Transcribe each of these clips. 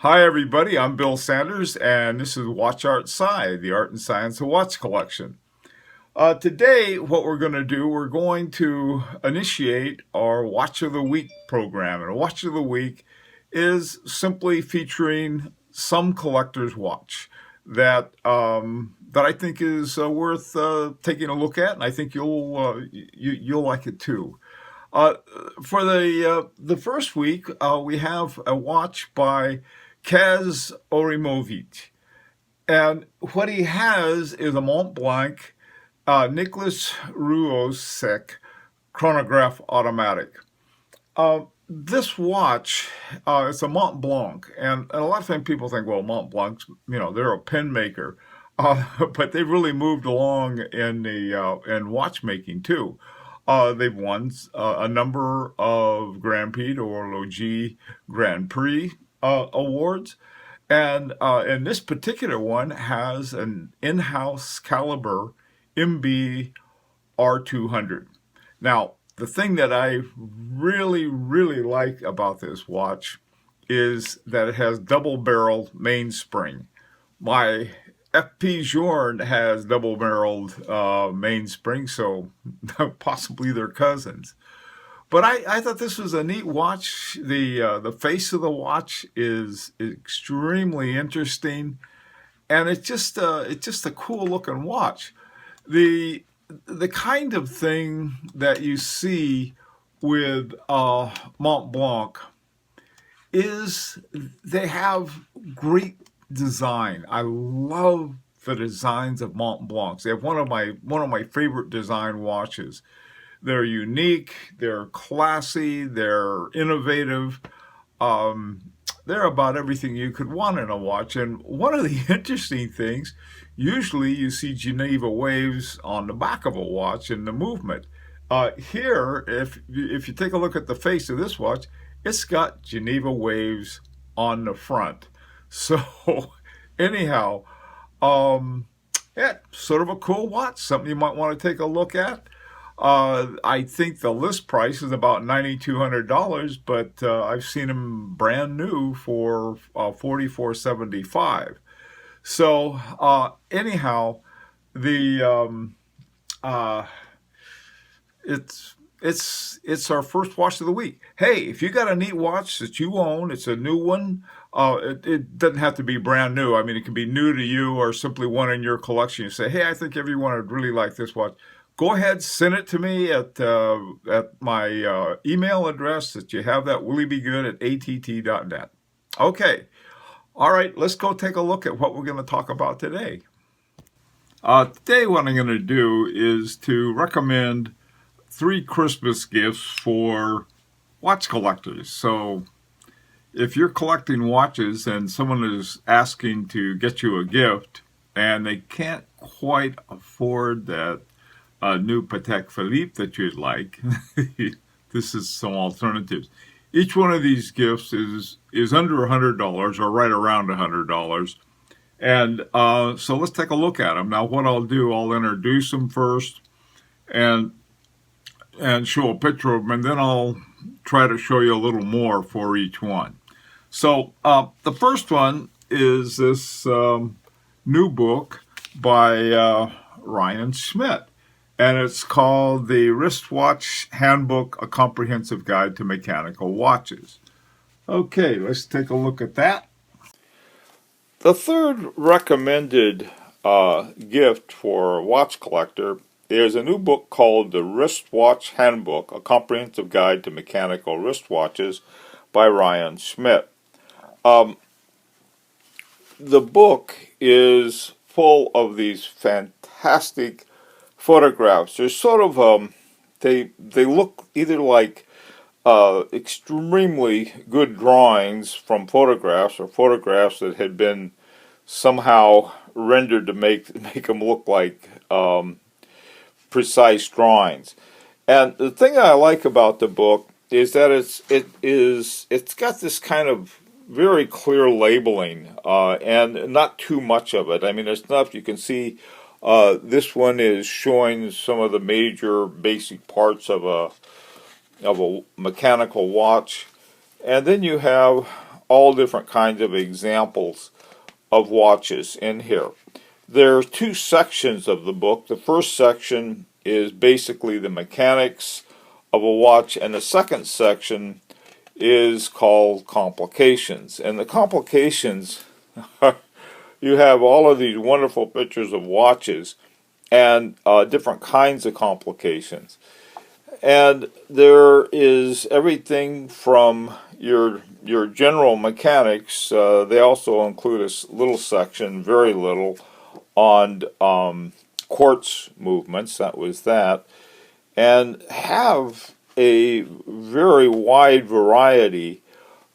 Hi everybody, I'm Bill Sanders and this is WatchArtSci, the art and science of watch collection. Today what we're going to do, we're going to initiate our Watch of the Week program. And a Watch of the Week is simply featuring some collector's watch that I think is worth taking a look at, and I think you'll like it too. Uh, for the first week, we have a watch by Kaz Orimovic. And what he has is a Mont Blanc Nicholas Ruosek chronograph automatic. This watch, it's a Mont Blanc, and a lot of times people think, well, Mont Blanc's, they're a pen maker, but they've really moved along in watchmaking too. They've won a number of Grand Prix d'Horologie Grand Prix awards, and this particular one has an in-house caliber MB R200. Now, the thing that I really, really like about this watch is that it has double-barreled mainspring. My FP Journe has double-barreled mainspring, so possibly they're cousins. But I thought this was a neat watch. The face of the watch is extremely interesting, and it's just a cool looking watch. The the kind of thing that you see with Mont Blanc is they have great design. I love the designs of Mont Blancs. They have one of my favorite design watches. They're unique, they're classy, they're innovative. Um, they're about everything you could want in a watch. And one of the interesting things, usually you see Geneva waves on the back of a watch in the movement. Here, if you take a look at the face of this watch, it's got Geneva waves on the front. So, anyhow, um, yeah, sort of a cool watch, something you might want to take a look at. I think the list price is about $9,200, but I've seen them brand new for $4,475. So anyhow, the uh, it's our first watch of the week. Hey, if you got a neat watch that you own, it's a new one. It doesn't have to be brand new. I mean, it can be new to you or simply one in your collection. You say, hey, I think everyone would really like this watch. Go ahead, send it to me at my email address that you have that williebegood at att.net. Okay, all right, let's go take a look at what we're going to talk about today. Today, what I'm going to do is to recommend 3 Christmas gifts for watch collectors. So if you're collecting watches and someone is asking to get you a gift and they can't quite afford that new Patek Philippe that you'd like, this is some alternatives. Each one of these gifts is under $100 or right around $100. And so let's take a look at them. Now, what I'll do, I'll introduce them first and show a picture of them, and then I'll try to show you a little more for each one. So the first one is this new book by Ryan Schmidt, and it's called the Wristwatch Handbook, A Comprehensive Guide to Mechanical Watches. Okay, let's take a look at that. The third recommended gift for a watch collector is a new book called the Wristwatch Handbook, A Comprehensive Guide to Mechanical Wristwatches by Ryan Schmidt. The book is full of these fantastic photographs. They're sort of, they look either like extremely good drawings from photographs or photographs that had been somehow rendered to make them look like precise drawings. And the thing I like about the book is that it's got this kind of very clear labeling and not too much of it. I mean, there's enough you can see. This one is showing some of the major basic parts of a mechanical watch, and then you have all different kinds of examples of watches in here. There are two sections of the book. The first section is basically the mechanics of a watch, and the second section is called complications. And the complications, you have all of these wonderful pictures of watches and different kinds of complications. And there is everything from your general mechanics. They also include a little section, very little, on quartz movements. That was that. And have a very wide variety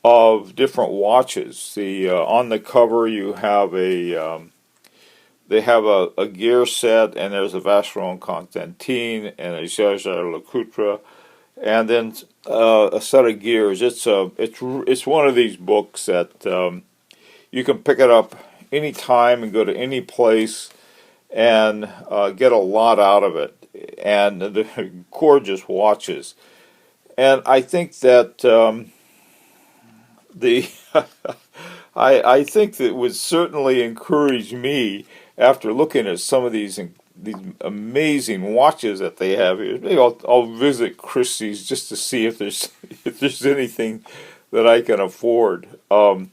of different watches. On the cover you have they have a gear set, and there's a Vacheron Constantin and a Jaeger-LeCoultre, and then a set of gears. It's one of these books that you can pick it up any time and go to any place and get a lot out of it. And the gorgeous watches. And I think that I think that would certainly encourage me, after looking at some of these amazing watches that they have here. Maybe I'll visit Christie's just to see if there's anything that I can afford. So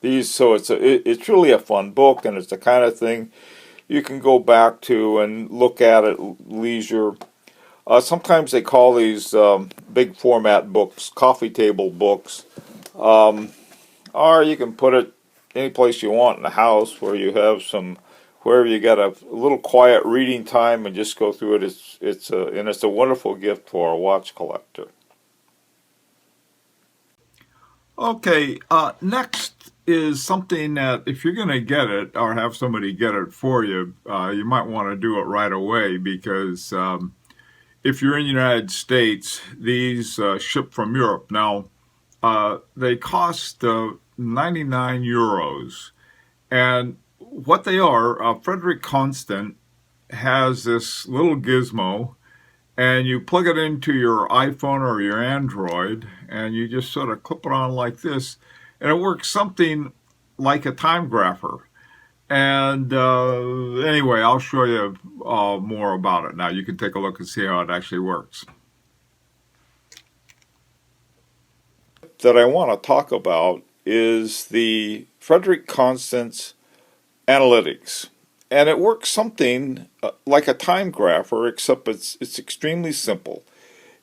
it's really a fun book, and it's the kind of thing you can go back to and look at leisure. Sometimes they call these big format books coffee table books, or you can put it any place you want in the house where you have wherever you got a little quiet reading time and just go through it. It's a wonderful gift for a watch collector. Okay, next is something that if you're going to get it or have somebody get it for you, you might want to do it right away, because if you're in the United States, these ship from Europe. Now, they cost 99 euros. And what they are, Frederick Constant has this little gizmo, and you plug it into your iPhone or your Android, and you just sort of clip it on like this, and it works something like a time grapher. And anyway, I'll show you more about it now. You can take a look and see how it actually works. That I want to talk about is the Frederick Constant's analytics. And it works something like a time grapher, except it's extremely simple.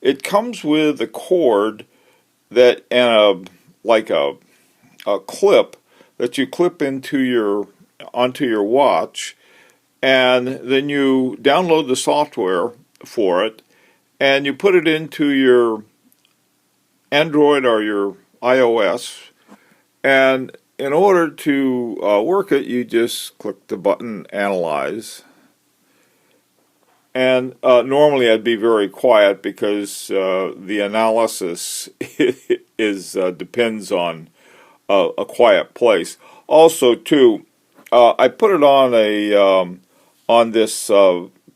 It comes with a cord that and a clip that you clip onto your watch, and then you download the software for it, and you put it into your Android or your iOS, and in order to work it, you just click the button Analyze. And normally I'd be very quiet, because the analysis depends on a quiet place. Also, too, I put it on this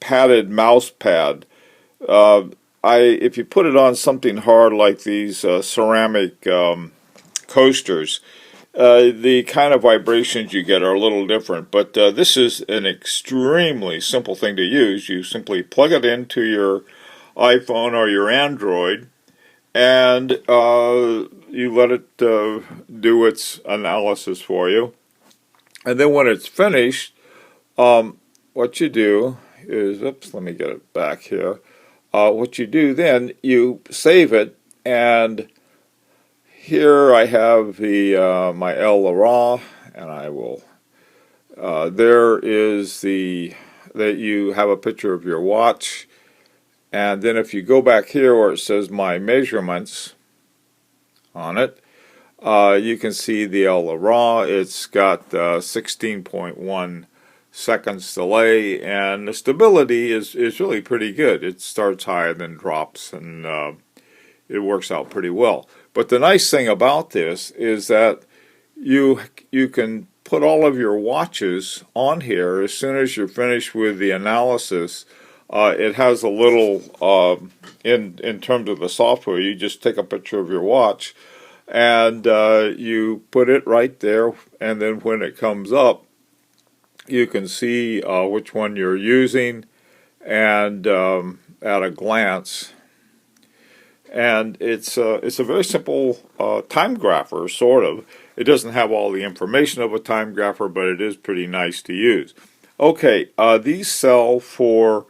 padded mouse pad. If you put it on something hard like these ceramic coasters, the kind of vibrations you get are a little different, but this is an extremely simple thing to use. You simply plug it into your iPhone or your Android, and you let it do its analysis for you. And then when it's finished, what you do is, let me get it back here. What you do then, you save it, and here I have my L-Laurent, and I will. There is that you have a picture of your watch, and then if you go back here where it says my measurements on it, you can see the L-Laurent. It's got 16.1 seconds delay, and the stability is really pretty good. It starts high and then drops, and it works out pretty well. But the nice thing about this is that you can put all of your watches on here as soon as you're finished with the analysis. It has a little in terms of the software. You just take a picture of your watch, and you put it right there, and then when it comes up, you can see which one you're using, and at a glance. And it's a very simple time grapher, sort of. It doesn't have all the information of a time grapher, but it is pretty nice to use. Okay, these sell for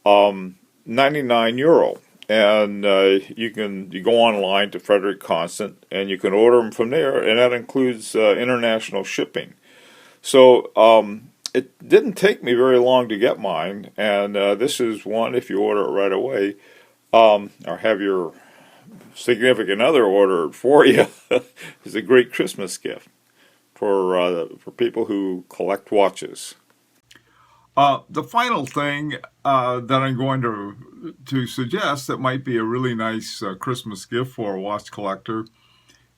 €99, and you go online to Frederick Constant, and you can order them from there, and that includes international shipping. So it didn't take me very long to get mine, and this is one, if you order it right away, or have your significant other order it for you, is a great Christmas gift for people who collect watches. The final thing that I'm going to suggest that might be a really nice Christmas gift for a watch collector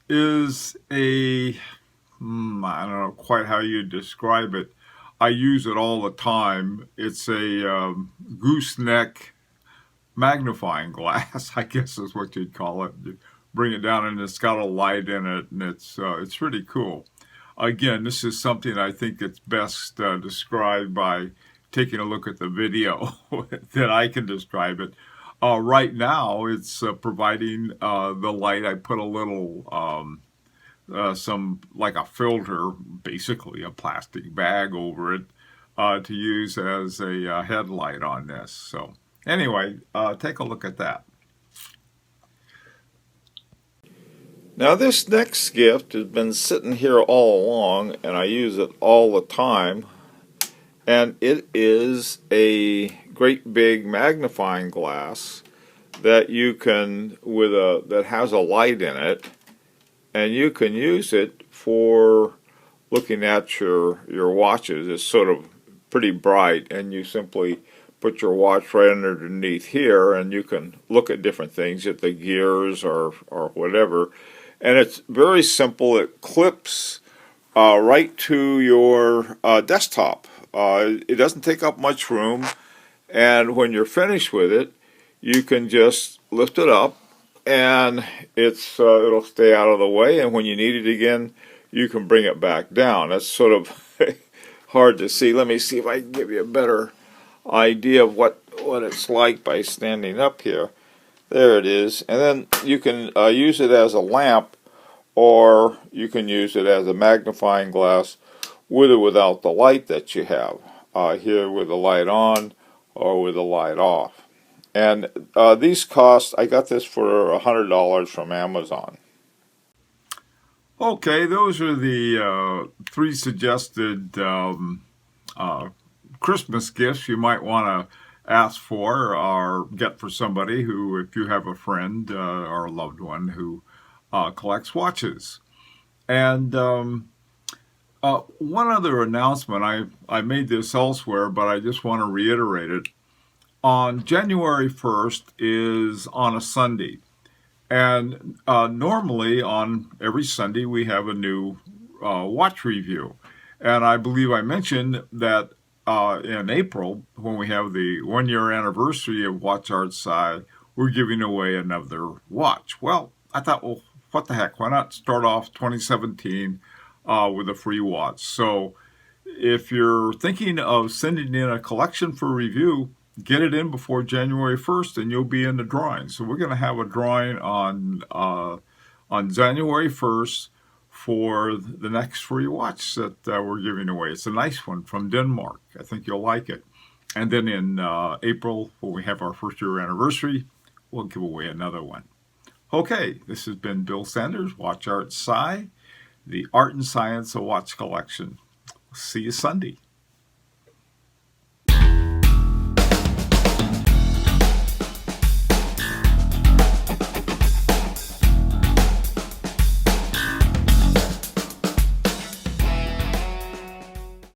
is I don't know quite how you describe it. I use it all the time. It's a gooseneck magnifying glass, I guess is what you'd call it. You bring it down and it's got a light in it, and it's really cool. Again, this is something I think it's best described by taking a look at the video that I can describe it. Right now, it's providing the light. I put a little some like a filter, basically a plastic bag over it to use as a headlight on this. So anyway, take a look at that. Now this next gift has been sitting here all along, and I use it all the time, and it is a great big magnifying glass that you can that has a light in it, and you can use it for looking at your watches. It's sort of pretty bright, and you simply put your watch right underneath here, and you can look at different things, at the gears or whatever. And it's very simple. It clips right to your desktop. It doesn't take up much room, and when you're finished with it, you can just lift it up, and it'll stay out of the way, and when you need it again, you can bring it back down. That's sort of hard to see. Let me see if I can give you a better idea of what it's like by standing up here. There it is. And then you can use it as a lamp, or you can use it as a magnifying glass with or without the light that you have. Here with the light on or with the light off. And these cost, I got this for $100 from Amazon. Okay, those are the 3 suggested Christmas gifts you might want to ask for or get for somebody who, if you have a friend or a loved one who collects watches. And one other announcement, I made this elsewhere, but I just want to reiterate it. On January 1st is on a Sunday. And normally on every Sunday we have a new watch review. And I believe I mentioned that in April, when we have the 1-year anniversary of WatchArtSci, we're giving away another watch. Well, I thought, well, what the heck? Why not start off 2017 with a free watch? So if you're thinking of sending in a collection for review, get it in before January 1st and you'll be in the drawing. So we're going to have a drawing on January 1st for the next free watch that we're giving away. It's a nice one from Denmark. I think you'll like it. And then in April, when we have our 1st-year anniversary, we'll give away another one. Okay, this has been Bill Sanders, WatchArtSci, the art and science of watch collection. See you Sunday.